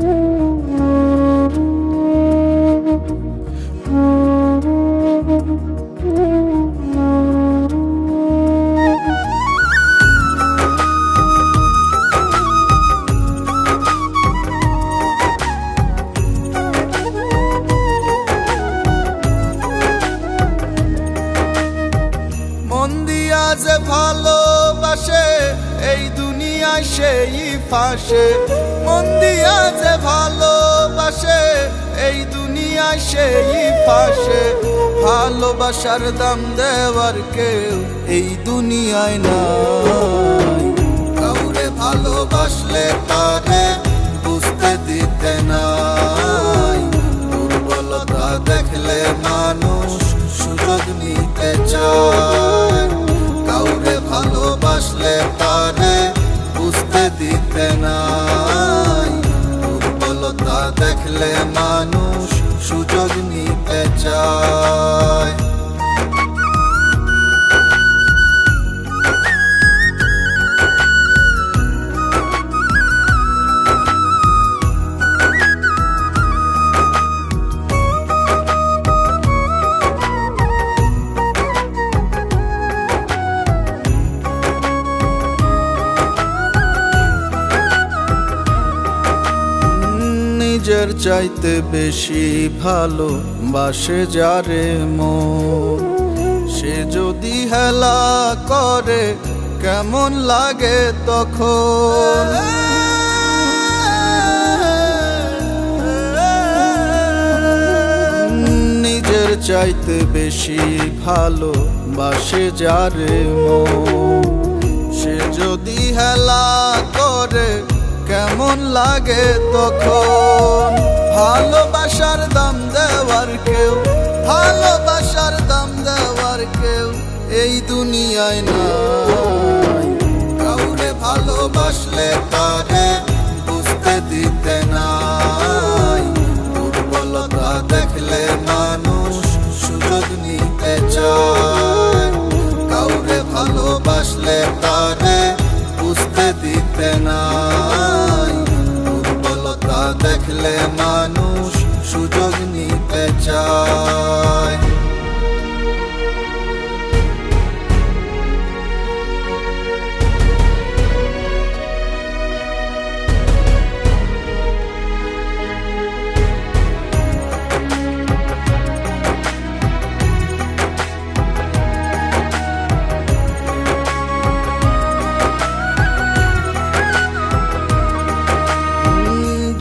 মন দিয়া যে ভালোবাসে এই দুনিয়ায় সেই ফাঁসে, মন দিয়া যে ভালোবাসে এই দুনিয়ায় সেই ফাঁসে। ভালোবাসার দাম দেওয়ার কেউ এই দুনিয়ায় নাই, কাউরে ভালোবাসলে তারে বুঝতে দিতে নাই। দুর্বলতা দেখলে মানুষ সুযোগ নিতে চায়, কাউরে ভালোবাসলে তারে বুঝতে দিতে নাই। দুর্বলতা দেখলে মানুষ সুযোগ নিতে চায়। নিজের চাইতে বেশি ভালো বাসে যারে মন, সে যদি হেলা করে কেমন লাগে তখন। নিজের চাইতে বেশি ভালো বাসে যারে মন, সে যদি হেলা করে কেমন লাগে তখন। ভালোবাসার দাম দেওয়ার কেউ, ভালোবাসার দাম দেওয়ার কেউ এই দুনিয়ায় নাই, কাউরে ভালোবাসলে তারে বুঝতে দিতে নাই। দুর্বলতা দেখলে মানুষ সুযোগ নিতে চায়, কাউরে ভালোবাসলে তারে বুঝতে দিতে নাই। দুর্বলতা দেখলে মানুষ সুযোগ নিতে চায়।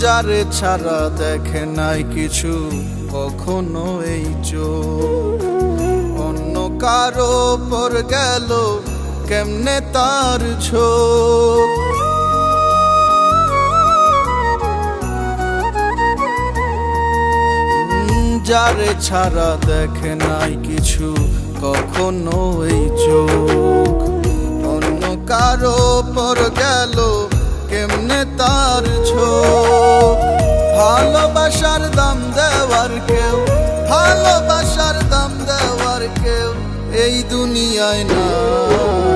যারে ছাড়া দেখে নাই কিছু কখনো এই চোখ, অন্য কারো পর গেল কেমনে তার ছোখ। যারে ছাড়া দেখে নাই কিছু কখনো এই চোখ, অন্য কারো পর গেল কেমনে তার ছোখ। ভালোবাসার দাম দেওয়ার কেউ, ভালোবাসার দাম দেওয়ার কেউ এই দুনিয়ায় নাই।